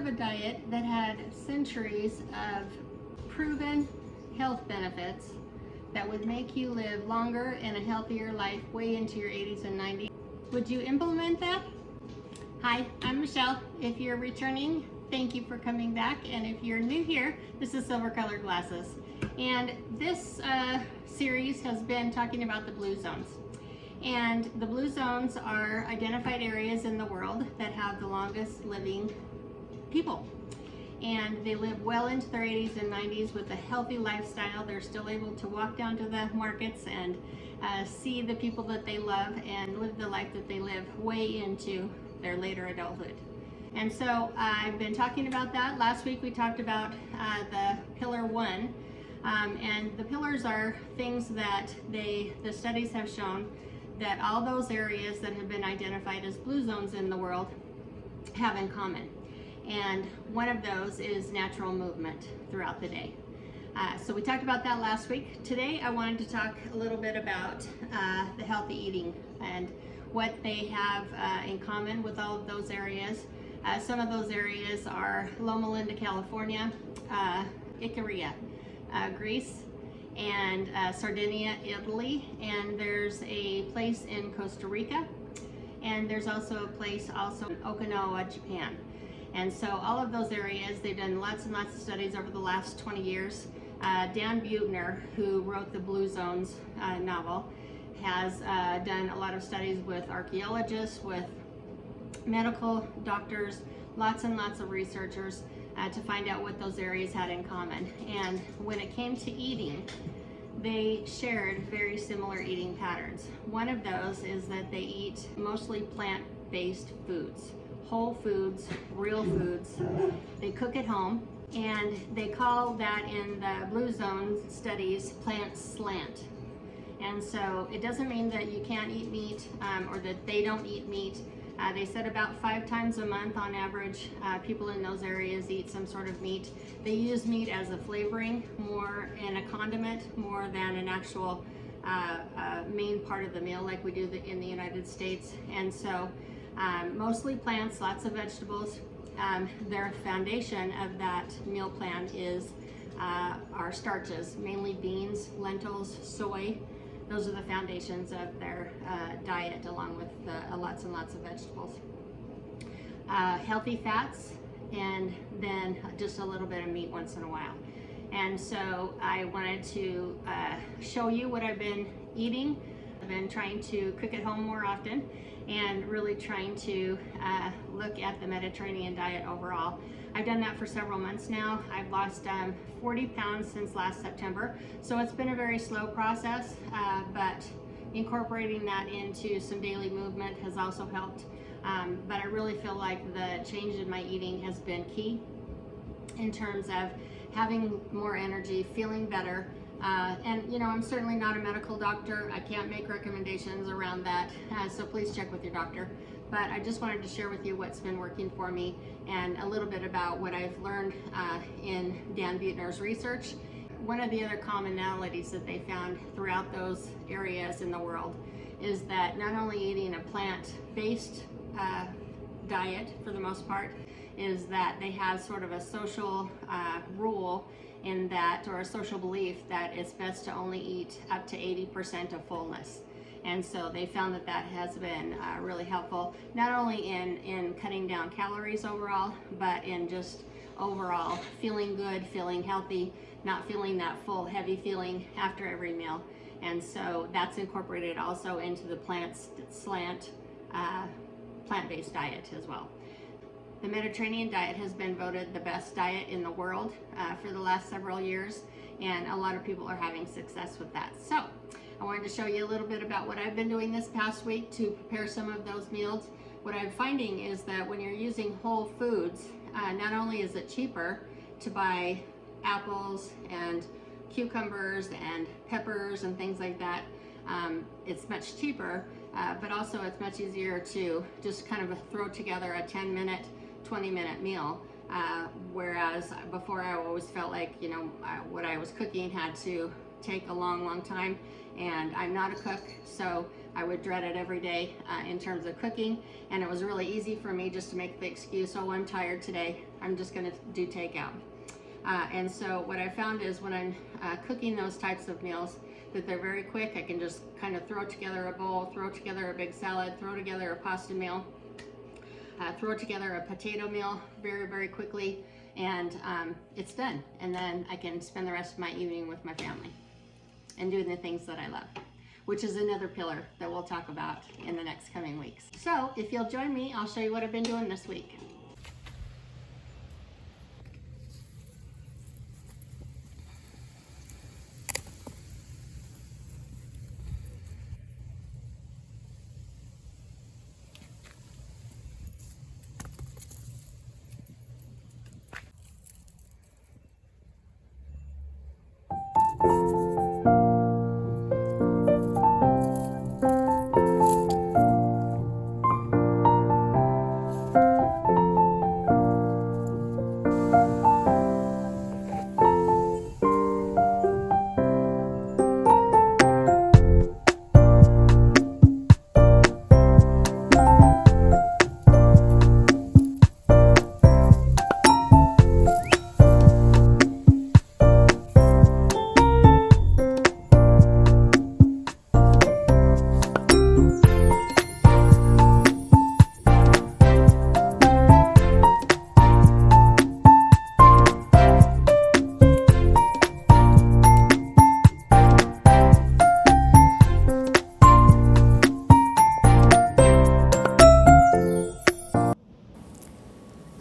a diet that had centuries of proven health benefits that would make you live longer and a healthier life way into your 80s and 90s. Would you implement that? Hi, I'm Michelle. If you're returning, thank you for coming back. And if you're new here, this is Silver Colored Glasses. And this series has been talking about the blue zones. And the blue zones are identified areas in the world that have the longest living people. And they live well into their 80s and 90s with a healthy lifestyle. They're still able to walk down to the markets and see the people that they love and live the life that they live way into their later adulthood. And so I've been talking about that. Last week we talked about the pillar 1. And the pillars are things that the studies have shown that all those areas that have been identified as blue zones in the world have in common. And one of those is natural movement throughout the day. So we talked about that last week. Today I wanted to talk a little bit about the healthy eating and what they have in common with all of those areas. Some of those areas are Loma Linda, California, Icaria, Greece, and Sardinia, Italy, and there's a place in Costa Rica, and there's also a place in Okinawa, Japan. And so all of those areas, they've done lots and lots of studies over the last 20 years. Dan Buettner, who wrote the Blue Zones novel, has done a lot of studies with archaeologists, with medical doctors, lots and lots of researchers to find out what those areas had in common. And when it came to eating, they shared very similar eating patterns. One of those is that they eat mostly plant-based foods. Whole foods, real foods. They cook at home, and they call that in the Blue Zone studies plant slant. And so it doesn't mean that you can't eat meat or that they don't eat meat. They said about 5 times a month on average, people in those areas eat some sort of meat. They use meat as a flavoring, more in a condiment, more than an actual main part of the meal like we do in the United States. And so mostly plants, lots of vegetables. Their foundation of that meal plan is our starches, mainly beans, lentils, soy. Those are the foundations of their diet, along with lots and lots of vegetables. Healthy fats, and then just a little bit of meat once in a while. And so I wanted to show you what I've been eating. I've been trying to cook at home more often and really trying to look at the Mediterranean diet overall. I've done that for several months now. I've lost 40 pounds since last September, so it's been a very slow process, but incorporating that into some daily movement has also helped. But I really feel like the change in my eating has been key in terms of having more energy, feeling better. And you know, I'm certainly not a medical doctor. I can't make recommendations around that, so please check with your doctor. But I just wanted to share with you what's been working for me and a little bit about what I've learned in Dan Buettner's research. One of the other commonalities that they found throughout those areas in the world is that not only eating a plant-based diet for the most part, is that they have sort of a social rule in that, or a social belief that it's best to only eat up to 80% of fullness. And so they found that that has been really helpful, not only in cutting down calories overall, but in just overall feeling good, feeling healthy, not feeling that full, heavy feeling after every meal. And so that's incorporated also into the plant-based diet as well. The Mediterranean diet has been voted the best diet in the world for the last several years, and a lot of people are having success with that. So I wanted to show you a little bit about what I've been doing this past week to prepare some of those meals. What I'm finding is that when you're using whole foods, not only is it cheaper to buy apples and cucumbers and peppers and things like that, it's much cheaper, but also it's much easier to just kind of throw together a 10-minute, 20-minute meal, whereas before I always felt like, you know, what I was cooking had to take a long time, and I'm not a cook, so I would dread it every day in terms of cooking. And it was really easy for me just to make the excuse, oh, I'm tired today, I'm just gonna do takeout. And so what I found is when I'm cooking those types of meals, that they're very quick. I can just kind of throw together a bowl, throw together a big salad, throw together a pasta meal, throw together a potato meal very quickly, and it's done. And then I can spend the rest of my evening with my family and doing the things that I love, which is another pillar that we'll talk about in the next coming weeks. So if you'll join me, I'll show you what I've been doing this week.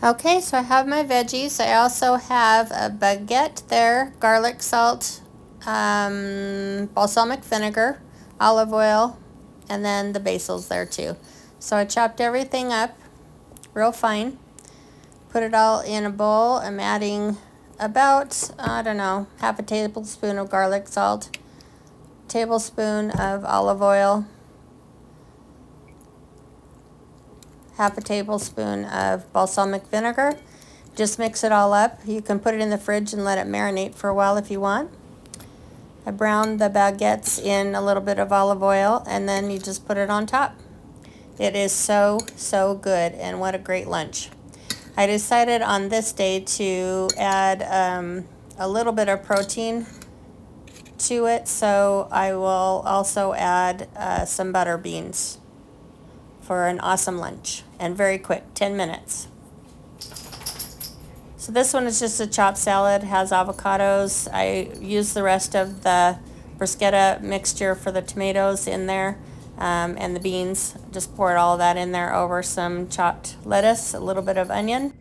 Okay, so I have my veggies. I also have a baguette there, garlic, salt, balsamic vinegar, olive oil, and then the basil's there too. So I chopped everything up real fine, put it all in a bowl. I'm adding about, I don't know, half a tablespoon of garlic salt, tablespoon of olive oil, half a tablespoon of balsamic vinegar. Just mix it all up. You can put it in the fridge and let it marinate for a while if you want. I browned the baguettes in a little bit of olive oil, and then you just put it on top. It is so good, and what a great lunch. I decided on this day to add a little bit of protein to it, so I will also add some butter beans for an awesome lunch, and very quick, 10 minutes. So this one is just a chopped salad, has avocados. I use the rest of the bruschetta mixture for the tomatoes in there, and the beans. Just poured all of that in there over some chopped lettuce, a little bit of onion.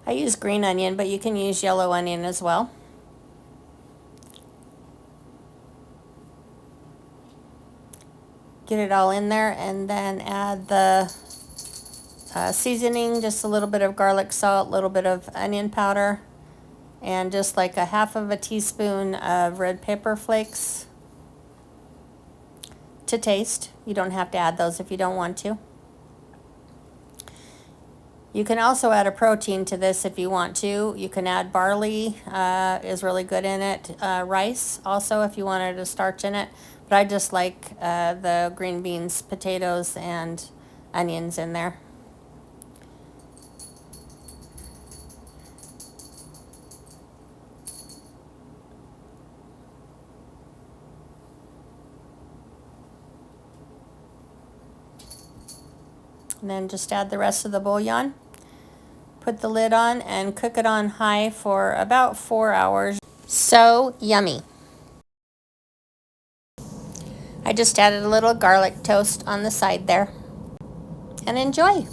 I use green onion, but you can use yellow onion as well. Get it all in there, and then add the seasoning, just a little bit of garlic salt, a little bit of onion powder, and just like a half of a teaspoon of red pepper flakes to taste. You don't have to add those if you don't want to. You can also add a protein to this if you want to. You can add barley, is really good in it. Rice also if you wanted a starch in it. But I just like the green beans, potatoes, and onions in there. And then just add the rest of the bouillon. Put the lid on and cook it on high for about 4 hours. So yummy. I just added a little garlic toast on the side there. And enjoy.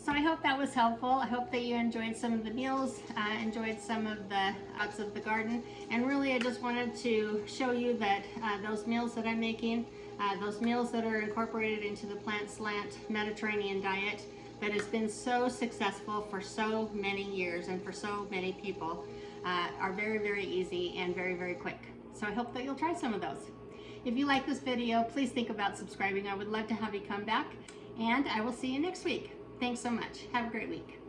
So I hope that was helpful. I hope that you enjoyed some of the meals, enjoyed some of the outs of the garden, and really I just wanted to show you that those meals that I'm making, those meals that are incorporated into the Plant Slant Mediterranean diet that has been so successful for so many years and for so many people, are very, very easy and very, very quick. So I hope that you'll try some of those. If you like this video, please think about subscribing. I would love to have you come back, and I will see you next week. Thanks so much. Have a great week.